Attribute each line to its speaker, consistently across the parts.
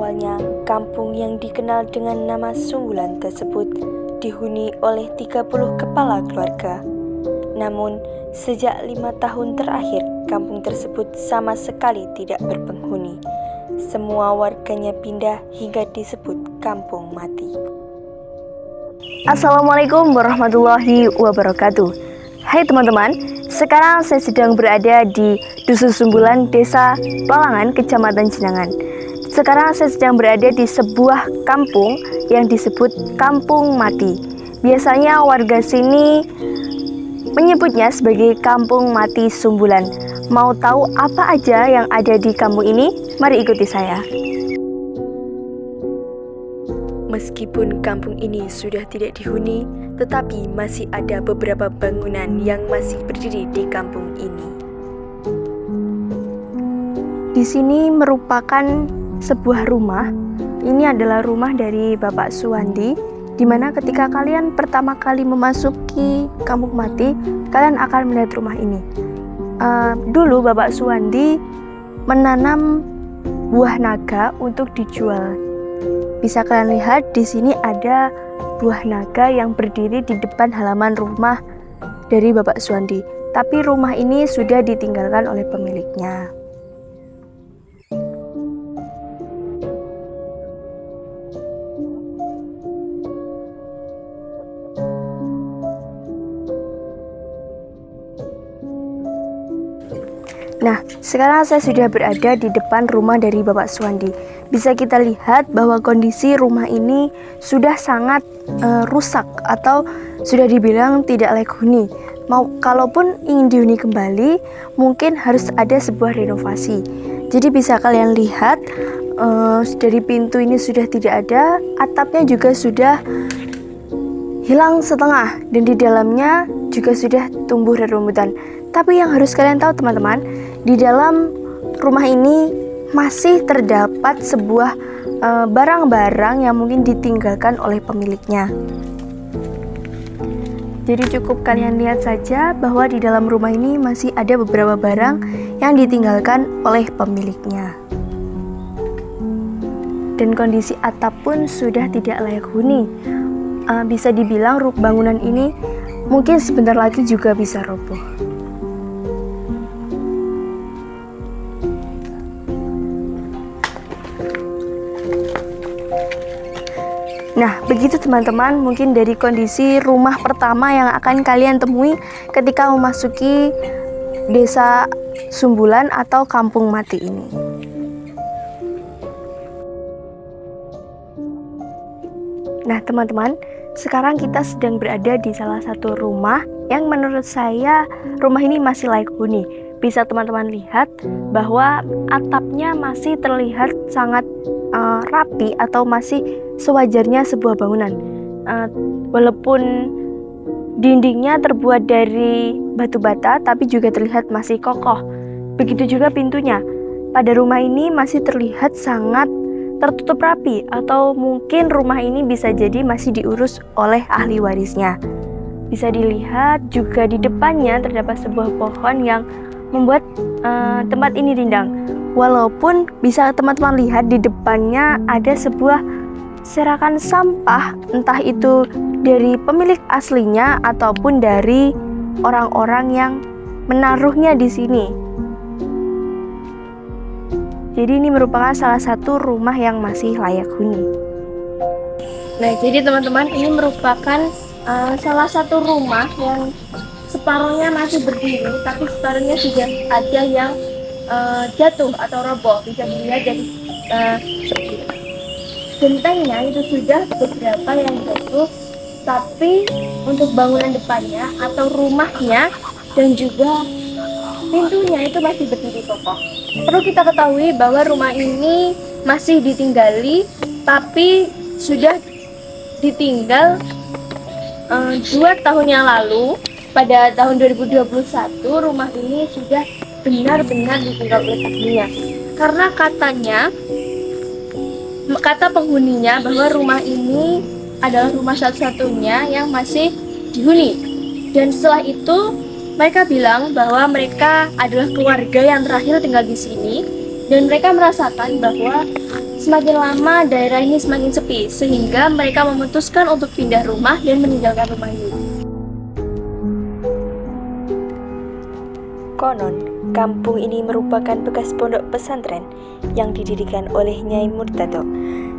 Speaker 1: awalnya, kampung yang dikenal dengan nama Sumbulan tersebut dihuni oleh 30 kepala keluarga. Namun, sejak 5 tahun terakhir, kampung tersebut sama sekali tidak berpenghuni. Semua warganya pindah hingga disebut kampung mati.
Speaker 2: Assalamualaikum warahmatullahi wabarakatuh. Hai teman-teman, sekarang saya sedang berada di Dusun Sumbulan, Desa Palangan, Kecamatan Jenangan. Sekarang saya sedang berada di sebuah kampung yang disebut Kampung Mati. Biasanya warga sini menyebutnya sebagai Kampung Mati Sumbulan. Mau tahu apa aja yang ada di kampung ini? Mari ikuti saya.
Speaker 1: Meskipun kampung ini sudah tidak dihuni, tetapi masih ada beberapa bangunan yang masih berdiri di kampung ini.
Speaker 2: Di sini merupakan sebuah rumah. Ini adalah rumah dari Bapak Suwandi, di mana ketika kalian pertama kali memasuki Kampung Mati, kalian akan melihat rumah ini. Dulu Bapak Suwandi menanam buah naga untuk dijual. Bisa kalian lihat di sini ada buah naga yang berdiri di depan halaman rumah dari Bapak Suwandi. Tapi rumah ini sudah ditinggalkan oleh pemiliknya. Nah, sekarang saya sudah berada di depan rumah dari Bapak Suwandi. Bisa kita lihat bahwa kondisi rumah ini sudah sangat rusak atau sudah dibilang tidak layak huni. Kalaupun ingin dihuni kembali, mungkin harus ada sebuah renovasi. Jadi bisa kalian lihat dari pintu ini sudah tidak ada, atapnya juga sudah hilang setengah, dan di dalamnya juga sudah tumbuh rerumputan. Tapi yang harus kalian tahu teman-teman, di dalam rumah ini masih terdapat sebuah barang-barang yang mungkin ditinggalkan oleh pemiliknya. Jadi cukup kalian lihat saja bahwa di dalam rumah ini masih ada beberapa barang yang ditinggalkan oleh pemiliknya. Dan kondisi atap pun sudah tidak layak huni. Bisa dibilang bangunan ini mungkin sebentar lagi juga bisa roboh. Nah, begitu teman-teman, mungkin dari kondisi rumah pertama yang akan kalian temui ketika memasuki Desa Sumbulan atau Kampung Mati ini. Nah, teman-teman, sekarang kita sedang berada di salah satu rumah yang menurut saya rumah ini masih layak huni. Bisa teman-teman lihat bahwa atapnya masih terlihat sangat rapi atau masih sewajarnya sebuah bangunan. Walaupun dindingnya terbuat dari batu bata, tapi juga terlihat masih kokoh. Begitu juga pintunya. Pada rumah ini masih terlihat sangat tertutup rapi, atau mungkin rumah ini bisa jadi masih diurus oleh ahli warisnya. Bisa dilihat juga di depannya terdapat sebuah pohon yang membuat tempat ini rindang. Walaupun bisa teman-teman lihat di depannya ada sebuah serakan sampah, entah itu dari pemilik aslinya ataupun dari orang-orang yang menaruhnya di sini. Jadi ini merupakan salah satu rumah yang masih layak huni. Nah, jadi teman-teman, ini merupakan salah satu rumah yang separuhnya masih berdiri, tapi separuhnya sudah ada yang jatuh atau roboh. Bisa dilihat dari gentengnya itu sudah beberapa yang jatuh, tapi untuk bangunan depannya atau rumahnya dan juga pintunya itu masih berdiri kokoh. Perlu kita ketahui bahwa rumah ini masih ditinggali, tapi sudah ditinggal 2 tahun yang lalu. Pada tahun 2021 rumah ini sudah benar-benar ditinggal oleh penghuninya. Karena kata penghuninya bahwa rumah ini adalah rumah satu-satunya yang masih dihuni. Dan setelah itu mereka bilang bahwa mereka adalah keluarga yang terakhir tinggal di sini, dan mereka merasakan bahwa Semakin lama daerah ini semakin sepi, sehingga mereka memutuskan untuk pindah rumah dan meninggalkan rumah ini.
Speaker 1: Konon, kampung ini merupakan bekas pondok pesantren yang didirikan oleh Nyai Murtado,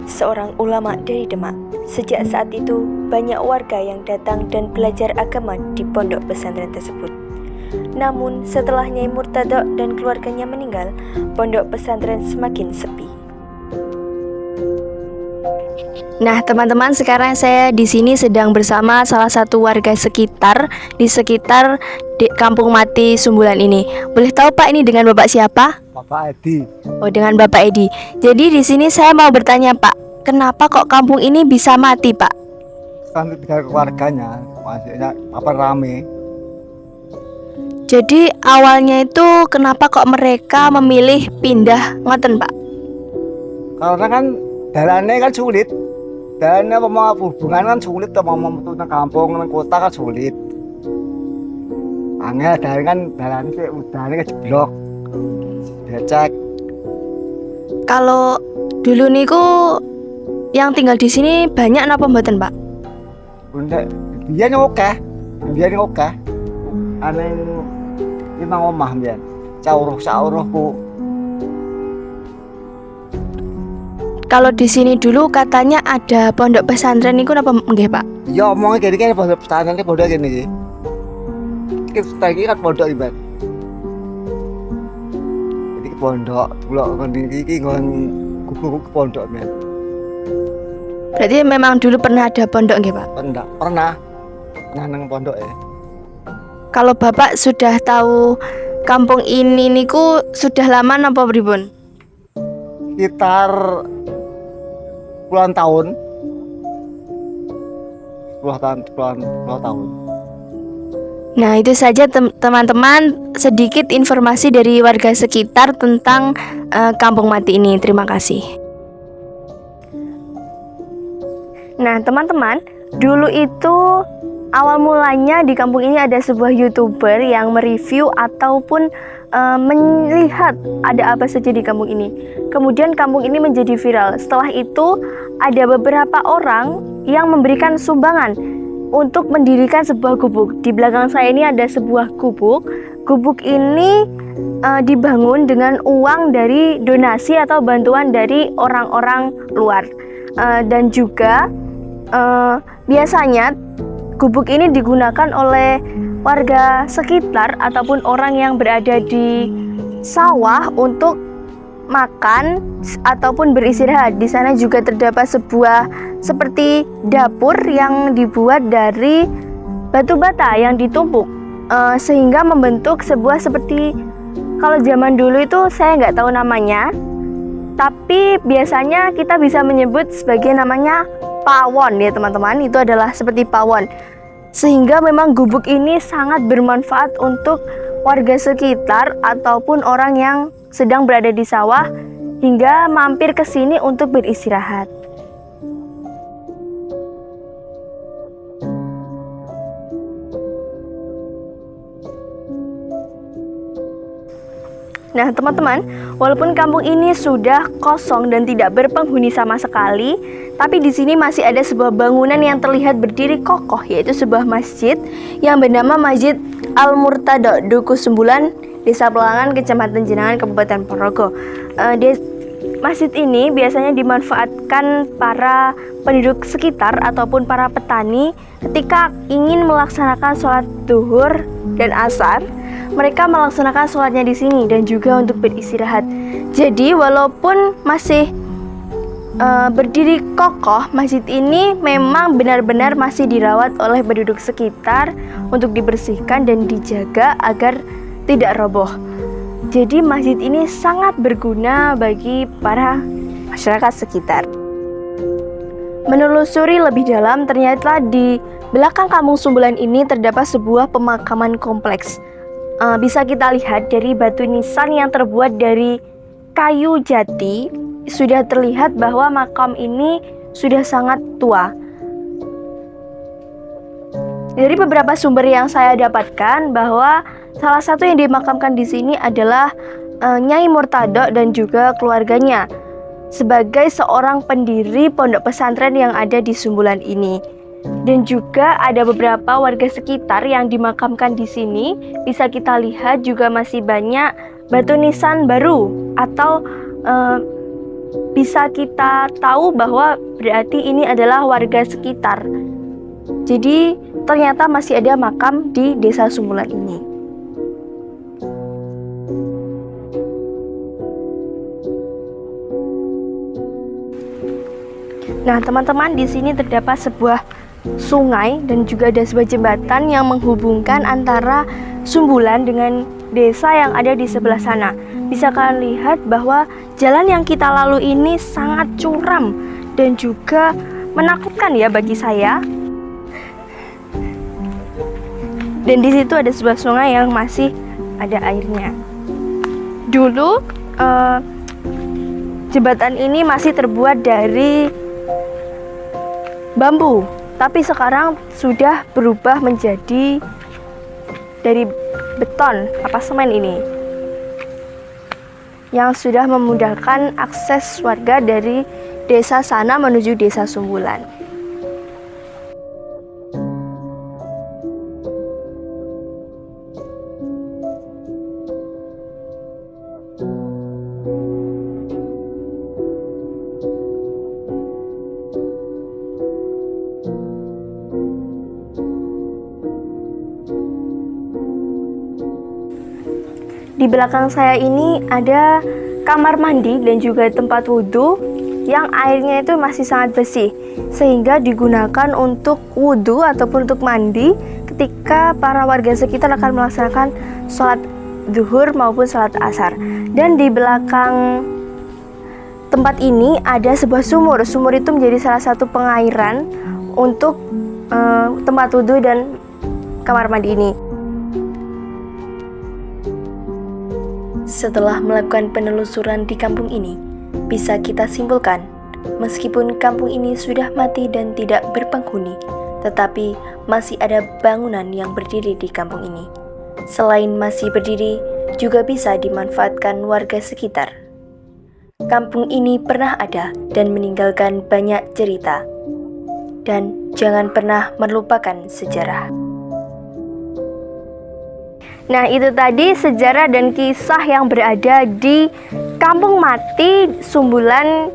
Speaker 1: seorang ulama dari Demak. Sejak saat itu, banyak warga yang datang dan belajar agama di pondok pesantren tersebut. Namun, setelah Nyai Murtado dan keluarganya meninggal, pondok pesantren semakin sepi.
Speaker 2: Nah, teman-teman, sekarang saya di sini sedang bersama salah satu warga sekitar di sekitar Kampung Mati Sumbulan ini. Boleh tahu Pak, ini dengan Bapak siapa?
Speaker 3: Bapak Edi.
Speaker 2: Oh, dengan Bapak Edi. Jadi di sini saya mau bertanya, Pak, kenapa kok kampung ini bisa mati, Pak?
Speaker 3: Kan tinggal keluarganya, maksudnya apa rame.
Speaker 2: Jadi awalnya itu kenapa kok mereka memilih pindah ngoten, Pak?
Speaker 3: Karena kan jalannya kan sulit. Jalannya mau hubungan kan sulit, mau memutus kampung nang kota kan sulit. Angel jalan sih udahnya kejeblok. Becek.
Speaker 2: Kalau dulu niku yang tinggal di sini banyak napa mboten, Pak?
Speaker 3: Bunda, biar oke. Aneh lima omah biar. Sauruhku.
Speaker 2: Kalau di sini dulu katanya ada pondok pesantren niku napa nggih, Pak?
Speaker 3: Ya omongnya gini kan pondok pesantren ini pondok gini. Kita kan pondok ibarat. Jadi pondok, pulau kondisi ini ngon kuku pondok men.
Speaker 2: Berarti memang dulu pernah ada pondok nggih, Pak?
Speaker 3: Pernah nang pondok ya.
Speaker 2: Kalau Bapak sudah tahu kampung ini niku sudah lama napa pripun?
Speaker 3: Sekitar puluhan tahun. 10 tahun.
Speaker 2: Nah, itu saja teman-teman, sedikit informasi dari warga sekitar tentang Kampung Mati ini. Terima kasih. Nah, teman-teman, dulu itu awal mulanya di kampung ini ada sebuah YouTuber yang mereview ataupun melihat ada apa saja di kampung ini. Kemudian kampung ini menjadi viral. Setelah itu ada beberapa orang yang memberikan sumbangan untuk mendirikan sebuah gubuk. Di belakang saya ini ada sebuah gubuk. Gubuk ini dibangun dengan uang dari donasi atau bantuan dari orang-orang luar. Dan juga biasanya gubuk ini digunakan oleh warga sekitar ataupun orang yang berada di sawah untuk makan ataupun beristirahat. Di sana juga terdapat sebuah seperti dapur yang dibuat dari batu bata yang ditumpuk sehingga membentuk sebuah seperti, kalau zaman dulu itu saya nggak tahu namanya, tapi biasanya kita bisa menyebut sebagai namanya pawon ya teman-teman. Itu adalah seperti pawon, sehingga memang gubuk ini sangat bermanfaat untuk warga sekitar ataupun orang yang sedang berada di sawah hingga mampir ke sini untuk beristirahat. Nah teman-teman, walaupun kampung ini sudah kosong dan tidak berpenghuni sama sekali, tapi di sini masih ada sebuah bangunan yang terlihat berdiri kokoh, yaitu sebuah masjid yang bernama Masjid Al-Murtado, Duku Sumbulan, Desa Pelangan, Kecamatan Jenangan, Kabupaten Ponorogo. Masjid ini biasanya dimanfaatkan para penduduk sekitar ataupun para petani ketika ingin melaksanakan sholat duhur dan asar. Mereka melaksanakan sholatnya di sini dan juga untuk beristirahat. Jadi walaupun masih berdiri kokoh, masjid ini memang benar-benar masih dirawat oleh penduduk sekitar untuk dibersihkan dan dijaga agar tidak roboh. Jadi masjid ini sangat berguna bagi para masyarakat sekitar. Menelusuri lebih dalam, ternyata di belakang kampung Sumbulan ini terdapat sebuah pemakaman kompleks. Bisa kita lihat dari batu nisan yang terbuat dari kayu jati, sudah terlihat bahwa makam ini sudah sangat tua. Dari beberapa sumber yang saya dapatkan bahwa salah satu yang dimakamkan di sini adalah Nyai Murtado dan juga keluarganya. sebagai seorang pendiri pondok pesantren yang ada di Sumbulan ini. Dan juga ada beberapa warga sekitar yang dimakamkan di sini. Bisa kita lihat juga masih banyak batu nisan baru atau bisa kita tahu bahwa berarti ini adalah warga sekitar. Jadi ternyata masih ada makam di Desa Sumbulan ini. Nah, teman-teman, di sini terdapat sebuah sungai dan juga ada sebuah jembatan yang menghubungkan antara Sumbulan dengan desa yang ada di sebelah sana. Bisa kalian lihat bahwa jalan yang kita lalui ini sangat curam dan juga menakutkan ya bagi saya. Dan di situ ada sebuah sungai yang masih ada airnya. Dulu jembatan ini masih terbuat dari bambu, tapi sekarang sudah berubah menjadi dari beton semen ini, yang sudah memudahkan akses warga dari desa sana menuju desa Sumbulan. Di belakang saya ini ada kamar mandi dan juga tempat wudhu yang airnya itu masih sangat bersih, sehingga digunakan untuk wudhu ataupun untuk mandi ketika para warga sekitar akan melaksanakan sholat zuhur maupun sholat asar. Dan di belakang tempat ini ada sebuah sumur. Sumur itu menjadi salah satu pengairan untuk tempat wudhu dan kamar mandi ini.
Speaker 1: Setelah melakukan penelusuran di kampung ini, bisa kita simpulkan, meskipun kampung ini sudah mati dan tidak berpenghuni, tetapi masih ada bangunan yang berdiri di kampung ini. Selain masih berdiri, juga bisa dimanfaatkan warga sekitar. Kampung ini pernah ada dan meninggalkan banyak cerita. Dan jangan pernah melupakan sejarah.
Speaker 2: Nah, itu tadi sejarah dan kisah yang berada di Kampung Mati Sumbulan,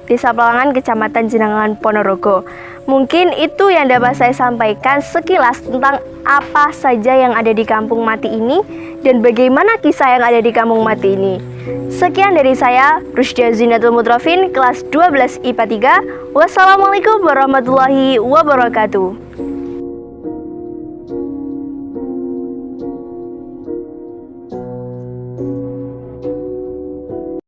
Speaker 2: Desa Pelangan, Kecamatan Jenangan, Ponorogo. Mungkin itu yang dapat saya sampaikan sekilas tentang apa saja yang ada di Kampung Mati ini dan bagaimana kisah yang ada di Kampung Mati ini. Sekian dari saya, Rusdia Zinatul Mutrofin, kelas 12 IPA 3. Wassalamualaikum warahmatullahi wabarakatuh.